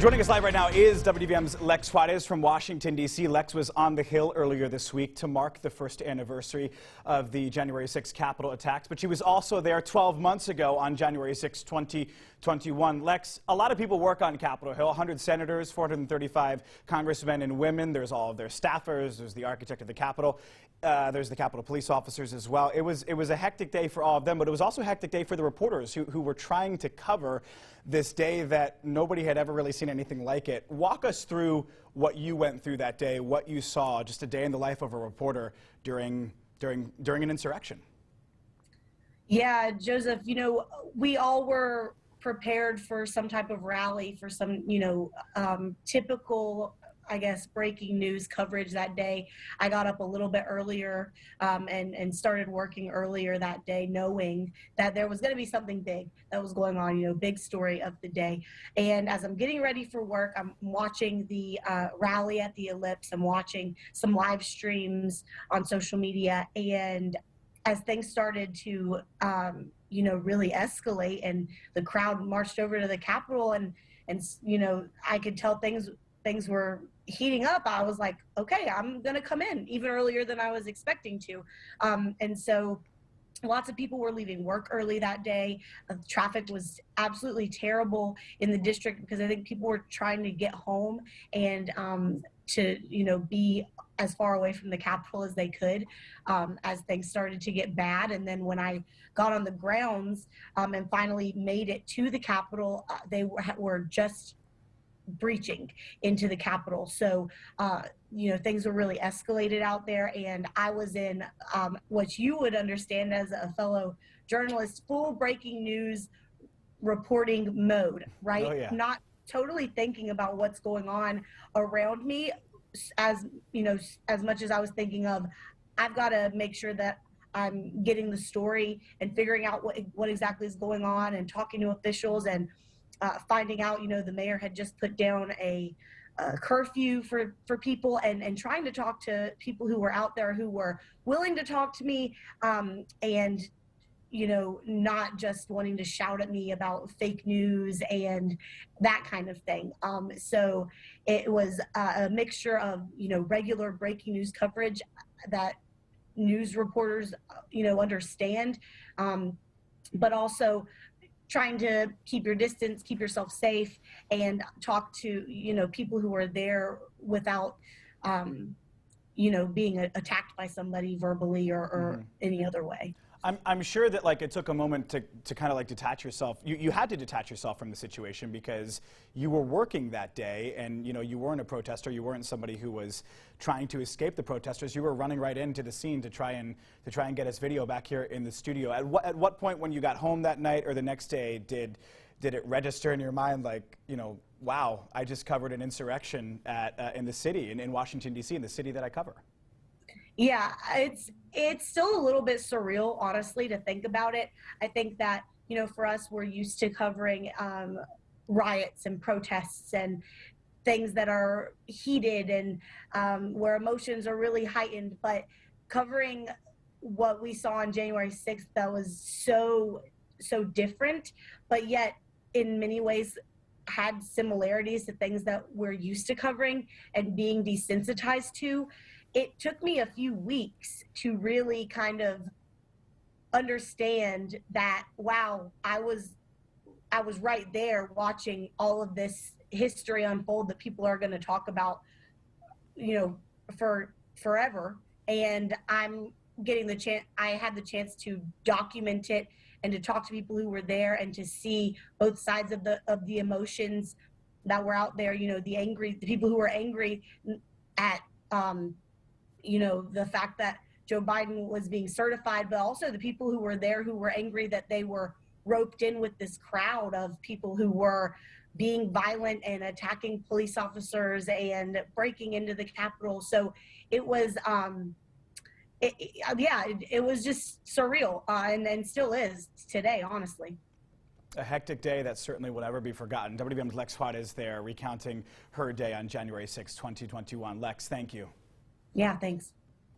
Joining us live right now is WDVM's Lex Juarez from Washington, D.C. Lex was on the Hill earlier this week to mark the first anniversary of the January 6th Capitol attacks, but she was also there 12 months ago on January 6, 2021. Lex, a lot of people work on Capitol Hill, 100 senators, 435 congressmen and women. There's all of their staffers. There's the architect of the Capitol. There's the Capitol police officers as well. It was a hectic day for all of them, but it was also a hectic day for the reporters who were trying to cover this day that nobody had ever really seen anything like it. Walk us through what you went through that day, what you saw, just a day in the life of a reporter during an insurrection. Yeah, Joseph, we all were prepared for some type of rally, for some, typical, I guess, breaking news coverage that day. I got up a little bit earlier and started working earlier that day, knowing that there was going to be something big that was going on, big story of the day. And as I'm getting ready for work, I'm watching the rally at the Ellipse. I'm watching some live streams on social media. And as things started to, really escalate and the crowd marched over to the Capitol and I could tell things were heating up, I was like, okay, I'm going to come in even earlier than I was expecting to. And so lots of people were leaving work early that day. Traffic was absolutely terrible in the district because I think people were trying to get home and to, be as far away from the Capitol as they could as things started to get bad. And then when I got on the grounds and finally made it to the Capitol, they were just breaching into the Capitol. So, things were really escalated out there. And I was in what you would understand as a fellow journalist, full breaking news reporting mode, right? Oh, yeah. Not totally thinking about what's going on around me as much as I was thinking of, I've got to make sure that I'm getting the story and figuring out what exactly is going on and talking to officials and finding out, the mayor had just put down a curfew for people and trying to talk to people who were out there who were willing to talk to me and, not just wanting to shout at me about fake news and that kind of thing. So it was a mixture of, regular breaking news coverage that news reporters, understand, but also trying to keep your distance, keep yourself safe, and talk to, people who are there without, being attacked by somebody verbally or any other way. I'm sure that it took a moment to kind of detach yourself. You had to detach yourself from the situation because you were working that day and you weren't a protester. You weren't somebody who was trying to escape the protesters. You were running right into the scene to try and get us video back here in the studio. At what point when you got home that night or the next day did it register in your mind wow, I just covered an insurrection in the city, in Washington, D.C., in the city that I cover? Yeah, it's still a little bit surreal, honestly, to think about it. I think that, for us, we're used to covering riots and protests and things that are heated and where emotions are really heightened. But covering what we saw on January 6th, that was so different, but yet in many ways had similarities to things that we're used to covering and being desensitized to. It took me a few weeks to really kind of understand that, wow, I was right there watching all of this history unfold that people are going to talk about, for forever. And I'm getting the chance, I had the chance to document it and to talk to people who were there and to see both sides of the emotions that were out there, the people who were angry at, the fact that Joe Biden was being certified, but also the people who were there who were angry that they were roped in with this crowd of people who were being violent and attacking police officers and breaking into the Capitol. So it was, it was just surreal and still is today, honestly. A hectic day that certainly will never be forgotten. WDVM's Lex Juarez there recounting her day on January 6, 2021. Lex, thank you. Yeah, thanks.